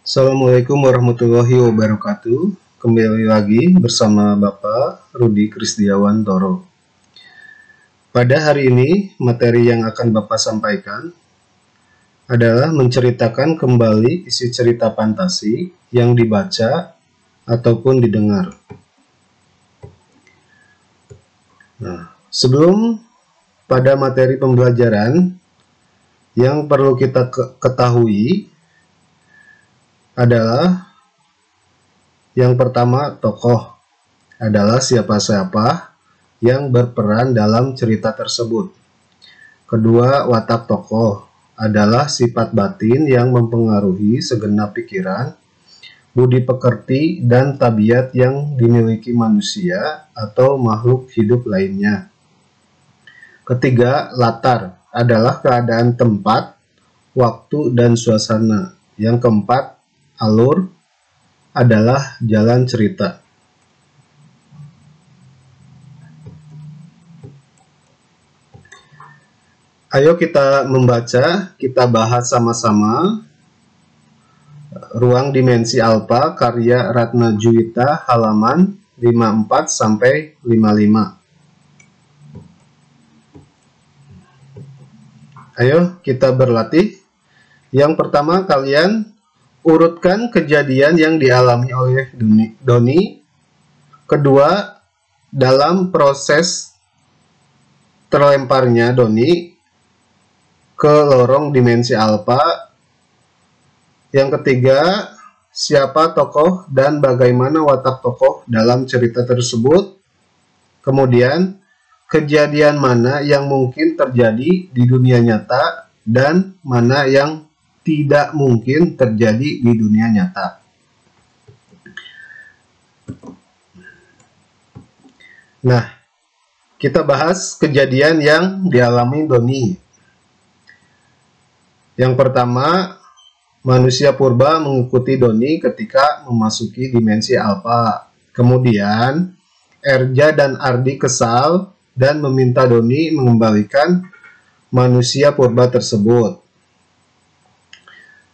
Assalamualaikum warahmatullahi wabarakatuh. Kembali lagi bersama Bapak Rudi Krisdiawan Toro. Pada hari ini, materi yang akan Bapak sampaikan adalah menceritakan kembali isi cerita fantasi yang dibaca ataupun didengar. Sebelum pada materi pembelajaran, yang perlu kita ketahui adalah yang pertama, tokoh adalah siapa-siapa yang berperan dalam cerita tersebut. Kedua, watak tokoh adalah sifat batin yang mempengaruhi segenap pikiran, budi pekerti, dan tabiat yang dimiliki manusia atau makhluk hidup lainnya. Ketiga, latar adalah keadaan tempat, waktu, dan suasana. Yang keempat, alur adalah jalan cerita. Ayo kita membaca, kita bahas sama-sama Ruang Dimensi Alpha karya Ratna Juwita halaman 54 sampai 55. Ayo kita berlatih. Yang pertama, kalian urutkan kejadian yang dialami oleh Doni. Kedua, dalam proses terlemparnya Doni ke lorong dimensi alfa. Yang ketiga, siapa tokoh dan bagaimana watak tokoh dalam cerita tersebut. Kemudian, kejadian mana yang mungkin terjadi di dunia nyata dan mana yang tidak mungkin terjadi di dunia nyata. Nah, kita bahas kejadian yang dialami Doni. Yang pertama, manusia purba mengikuti Doni ketika memasuki dimensi alfa. Kemudian, Erja dan Ardi kesal dan meminta Doni mengembalikan manusia purba tersebut.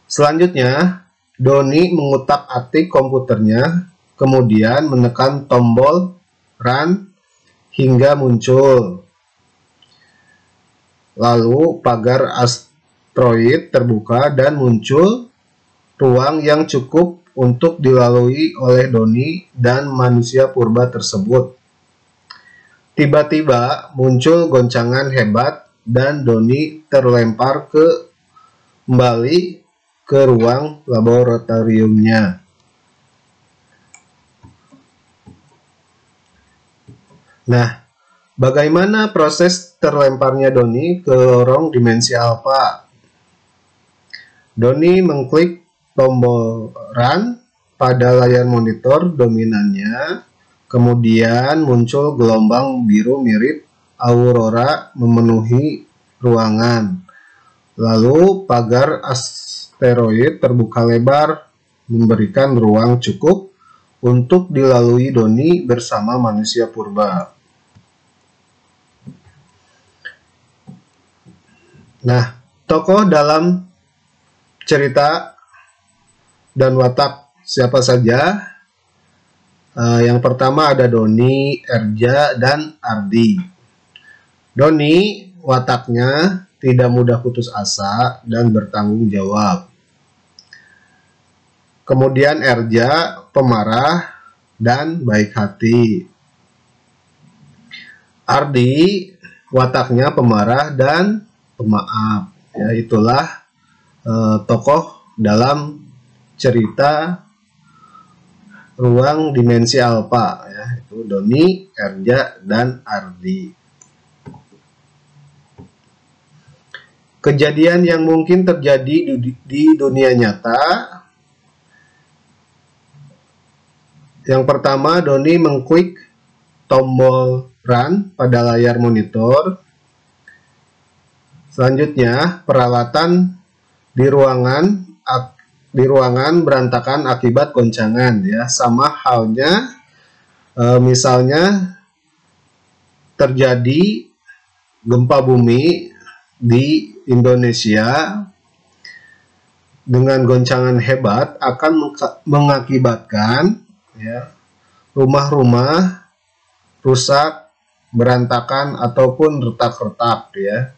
Selanjutnya, Doni mengutak-atik komputernya, kemudian menekan tombol run hingga muncul. Lalu pagar asteroid terbuka dan muncul ruang yang cukup untuk dilalui oleh Doni dan manusia purba tersebut. Tiba-tiba muncul goncangan hebat dan Doni terlempar kembali ke ruang laboratoriumnya. Nah, bagaimana proses terlemparnya Doni ke lorong dimensi alfa? Doni mengklik tombol run pada layar monitor dominannya. Kemudian muncul gelombang biru mirip aurora memenuhi ruangan. Lalu pagar asteroid terbuka lebar, memberikan ruang cukup untuk dilalui Doni bersama manusia purba. Nah, tokoh dalam cerita dan watak siapa saja? Yang pertama ada Doni, Erja, dan Ardi. Doni wataknya tidak mudah putus asa dan bertanggung jawab. Kemudian Erja pemarah dan baik hati. Ardi wataknya pemarah dan pemaaf. Ya, itulah tokoh dalam cerita Ruang Dimensi Alpha, ya, itu Doni, Erja, dan Ardi. Kejadian yang mungkin terjadi di dunia nyata. Yang pertama, Doni mengklik tombol run pada layar monitor. Selanjutnya, peralatan di ruangan berantakan akibat goncangan, ya, sama halnya misalnya terjadi gempa bumi di Indonesia dengan goncangan hebat akan mengakibatkan ya, rumah-rumah rusak, berantakan ataupun retak-retak ya.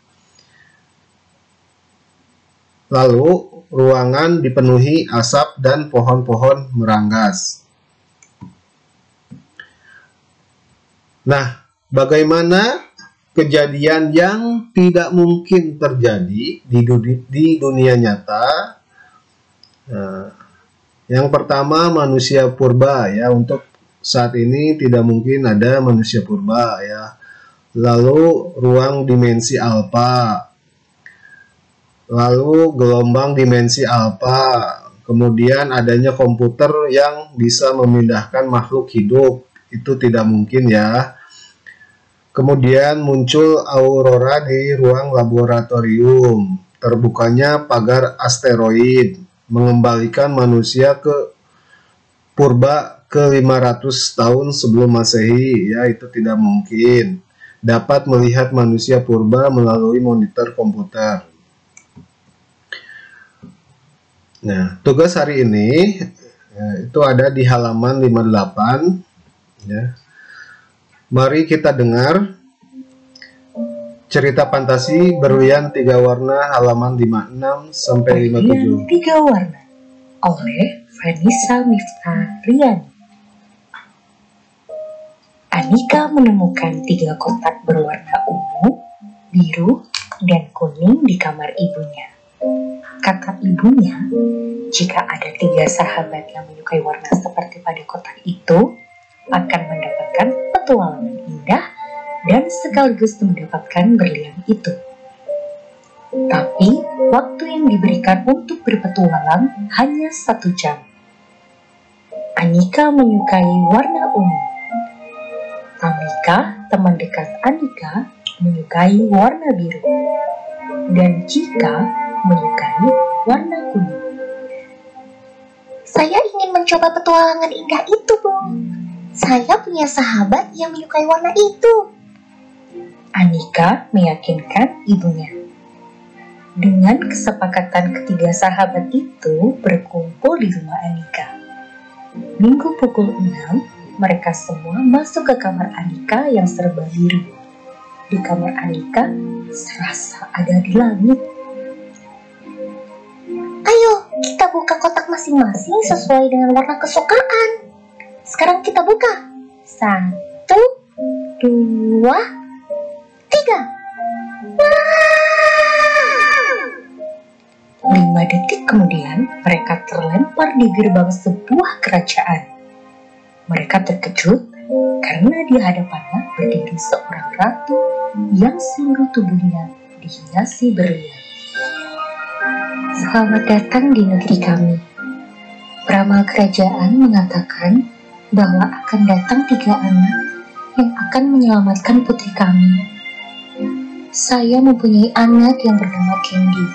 Lalu ruangan dipenuhi asap dan pohon-pohon meranggas. Nah, bagaimana kejadian yang tidak mungkin terjadi di dunia nyata? Nah, yang pertama manusia purba ya, untuk saat ini tidak mungkin ada manusia purba ya. Lalu ruang dimensi alfa, lalu gelombang dimensi alfa, kemudian adanya komputer yang bisa memindahkan makhluk hidup, itu tidak mungkin ya. Kemudian muncul aurora di ruang laboratorium, terbukanya pagar asteroid, mengembalikan manusia ke purba ke 500 tahun sebelum Masehi, ya itu tidak mungkin. Dapat melihat manusia purba melalui monitor komputer. Nah, tugas hari ini itu ada di halaman 58 ya. Mari kita dengar cerita fantasi Berlian 3 warna halaman 56 sampai 57. Berlian 3 warna oleh Vanessa Miftariani. Anika menemukan 3 kotak berwarna ungu, biru, dan kuning di kamar ibunya. Kata ibunya, jika ada 3 sahabat yang menyukai warna seperti pada kotak itu, akan mendapatkan petualangan indah dan sekaligus mendapatkan berlian itu. Tapi, waktu yang diberikan untuk berpetualang hanya 1 jam. Anika menyukai warna ungu. Tamika, teman dekat Anika, menyukai warna biru. Dan Chika menyukai warna kuning. Saya ingin mencoba petualangan indah itu, Bu. Saya punya sahabat yang menyukai warna itu. Anika meyakinkan ibunya. Dengan kesepakatan ketiga sahabat itu berkumpul di rumah Anika. Minggu pukul 6, mereka semua masuk ke kamar Anika yang serba biru. Di kamar Anika serasa ada di langit. Ayo, kita buka kotak masing-masing sesuai dengan warna kesukaan. Sekarang kita buka. 1, 2, 3. Wow! 5 detik kemudian, mereka terlempar di gerbang sebuah kerajaan. Mereka terkejut karena di hadapannya berdiri seorang ratu yang seluruh tubuhnya dihiasi berlian. Selamat datang di negeri kami. Peramal kerajaan mengatakan bahwa akan datang 3 anak yang akan menyelamatkan putri kami. Saya mempunyai anak yang bernama Candy.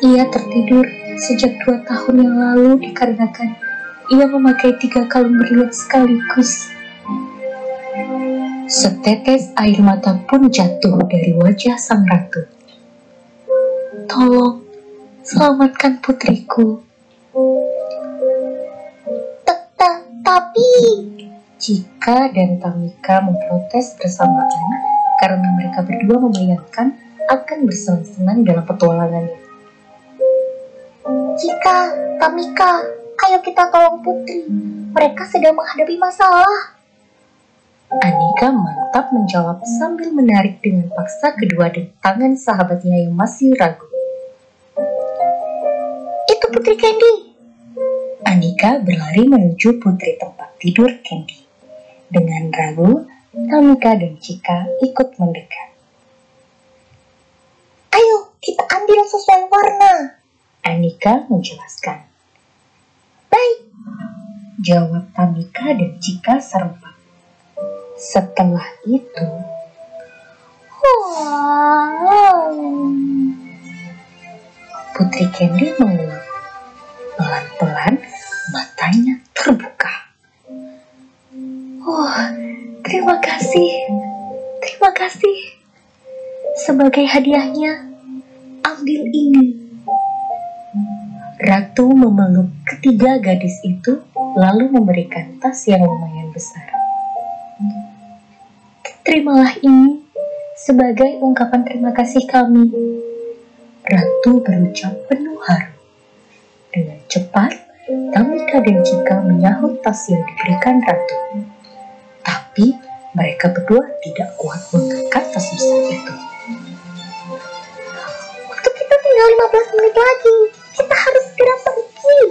Ia tertidur sejak 2 tahun yang lalu dikarenakan ia memakai 3 kalung berlian sekaligus. Setetes air mata pun jatuh dari wajah sang ratu. Tolong, selamatkan putriku. Tapi Chika dan Tamika memprotes bersamaan karena mereka berdua membayangkan akan bersenang-senang dalam petualangannya. Chika, Tamika, ayo kita tolong putri. Mereka sedang menghadapi masalah. Anika mantap menjawab sambil menarik dengan paksa kedua tangan sahabatnya yang masih ragu. Itu putri Candy. Anika berlari menuju putri tempat tidur Candy. Dengan ragu, Tamika dan Chika ikut mendekat. Ayo, kita ambil sesuai warna. Anika menjelaskan. Baik, jawab Tamika dan Chika serempak. Setelah itu, putri Candy menguap. Pelan-pelan matanya terbuka. Terima kasih. Terima kasih. Sebagai hadiahnya, ambil ini. Ratu memeluk ketiga gadis itu lalu memberikan tas yang lumayan besar. Terimalah ini sebagai ungkapan terima kasih kami. Ratu berucap penuh haru. Dengan cepat, Tamika dan Chika menyahut tas yang diberikan Ratu. Tapi mereka berdua tidak kuat mengangkat tas besar itu. Waktu kita tinggal 15 menit lagi. Kita harus segera pergi.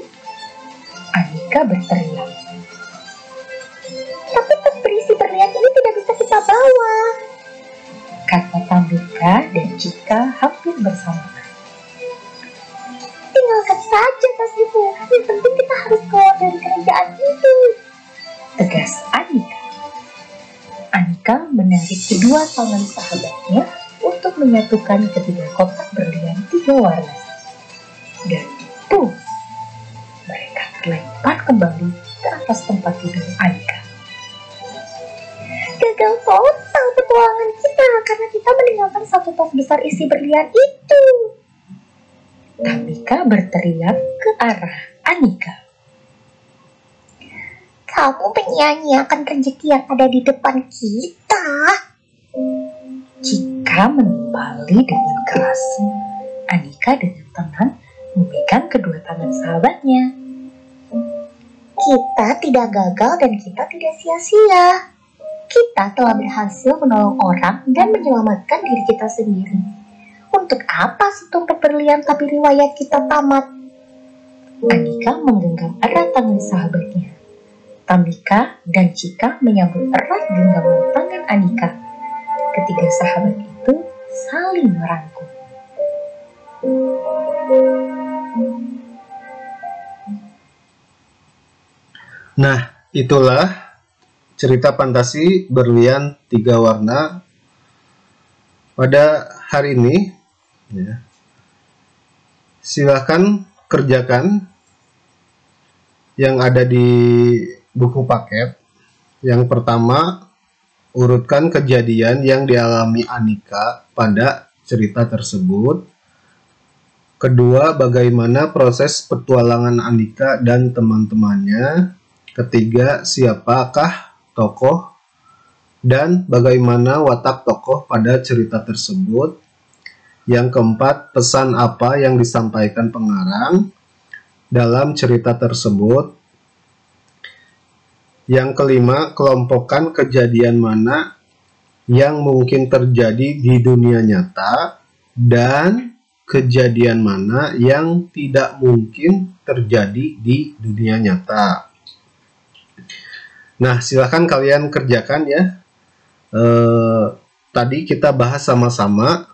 Anika berteriak. Tapi tas berisi berlian ini tidak bisa kita bawa, kata Tamika dan Chika hampir bersamaan. Tinggalkan saja tas itu. Yang penting kita harus keluar dari kerajaan itu, tegas Anika. Anika menarik kedua tangan sahabatnya untuk menyatukan ketiga kotak berlian 3 warna. Dan boom, mereka terlempar kembali ke atas tempat tidur Anika. Gagal total petualangan kita karena kita meninggalkan satu tas besar isi berlian itu. Tamika berteriak ke arah Anika. Kamu menyia-nyiakan rezeki yang ada di depan kita. Chika menimpali dengan keras. Anika dengan tenang memegang kedua tangan sahabatnya. Kita tidak gagal dan kita tidak sia-sia. Kita telah berhasil menolong orang dan menyelamatkan diri kita sendiri. Untuk apa setumpuk berlian tapi riwayat kita tamat? Anika menggenggam erat tangan sahabatnya. Tamika dan Chika menyambut erat genggaman tangan Anika. Ketiga sahabat itu saling merangkul. Nah, itulah cerita fantasi berlian 3 warna pada hari ini. Ya. Silahkan kerjakan yang ada di buku paket. Yang pertama, urutkan kejadian yang dialami Anika pada cerita tersebut. Kedua, bagaimana proses petualangan Anika dan teman-temannya. Ketiga, siapakah tokoh dan bagaimana watak tokoh pada cerita tersebut. Yang keempat, pesan apa yang disampaikan pengarang dalam cerita tersebut. Yang kelima, kelompokkan kejadian mana yang mungkin terjadi di dunia nyata dan kejadian mana yang tidak mungkin terjadi di dunia nyata. Nah, silahkan kalian kerjakan ya. Tadi kita bahas sama-sama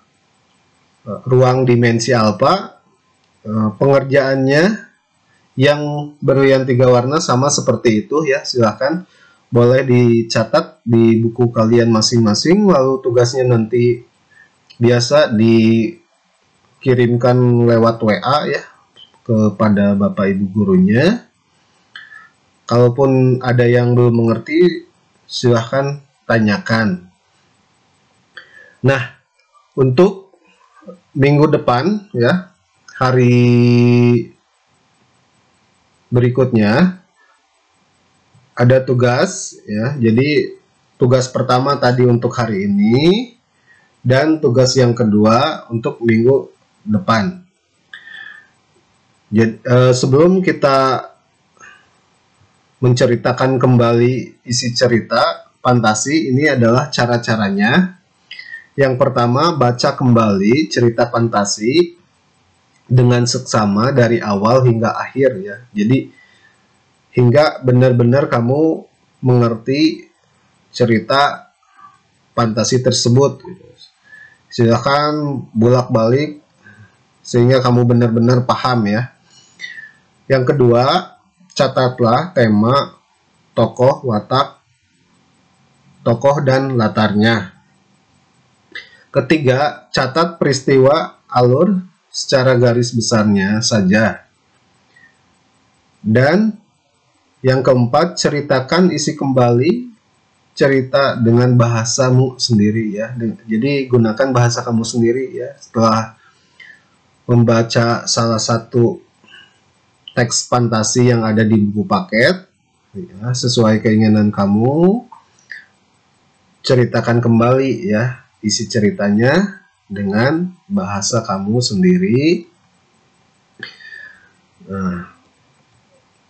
ruang dimensi alfa. Pengerjaannya yang berlian 3 warna sama seperti itu ya. Silahkan boleh dicatat di buku kalian masing-masing. Lalu tugasnya nanti biasa dikirimkan lewat WA ya kepada Bapak Ibu gurunya. Kalaupun ada yang belum mengerti, silahkan tanyakan. Nah, untuk minggu depan ya, hari berikutnya ada tugas ya. Jadi tugas pertama tadi untuk hari ini dan tugas yang kedua untuk minggu depan. Jadi, sebelum kita menceritakan kembali isi cerita fantasi, ini adalah cara-caranya. Yang pertama, baca kembali cerita fantasi dengan seksama dari awal hingga akhir ya. Jadi hingga benar-benar kamu mengerti cerita fantasi tersebut. Silakan bolak-balik sehingga kamu benar-benar paham ya. Yang kedua, catatlah tema, tokoh, watak, tokoh, dan latarnya. Ketiga, catat peristiwa alur secara garis besarnya saja. Dan yang keempat, ceritakan isi kembali cerita dengan bahasamu sendiri ya. Jadi gunakan bahasa kamu sendiri ya. Setelah membaca salah satu teks fantasi yang ada di buku paket, ya, sesuai keinginan kamu. Ceritakan kembali ya isi ceritanya dengan bahasa kamu sendiri. Nah,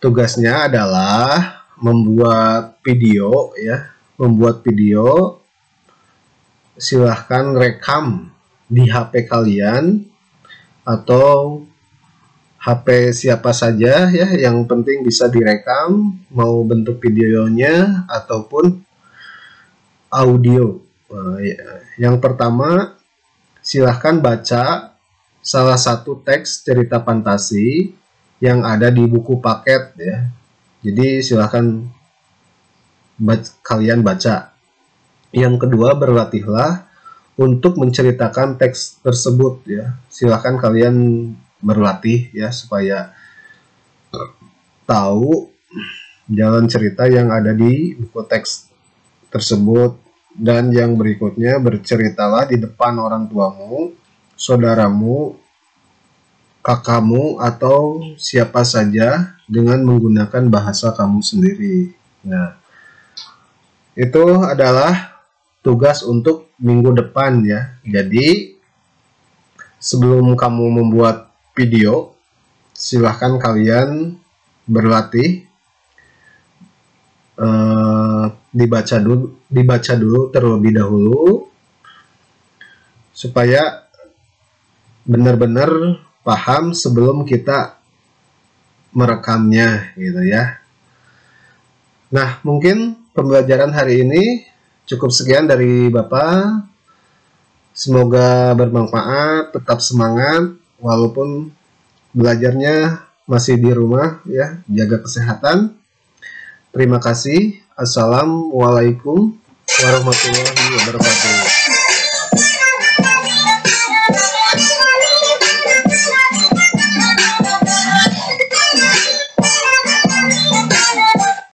tugasnya adalah membuat video ya, membuat video. Silahkan rekam di HP kalian atau HP siapa saja ya, yang penting bisa direkam, mau bentuk videonya ataupun audio. Nah, ya. Yang pertama, silahkan baca salah satu teks cerita fantasi yang ada di buku paket ya. Jadi silahkan kalian baca. Yang kedua, berlatihlah untuk menceritakan teks tersebut ya. Silahkan kalian berlatih ya supaya tahu jalan cerita yang ada di buku teks tersebut. Dan yang berikutnya, berceritalah di depan orang tuamu, saudaramu, kakakmu, atau siapa saja dengan menggunakan bahasa kamu sendiri. Nah, itu adalah tugas untuk minggu depan ya. Jadi sebelum kamu membuat video, silahkan kalian berlatih, dibaca dulu terlebih dahulu supaya benar-benar paham sebelum kita merekamnya gitu ya. Nah, mungkin pembelajaran hari ini cukup sekian dari Bapak. Semoga bermanfaat, tetap semangat walaupun belajarnya masih di rumah ya, jaga kesehatan. Terima kasih. Assalamualaikum warahmatullahi wabarakatuh.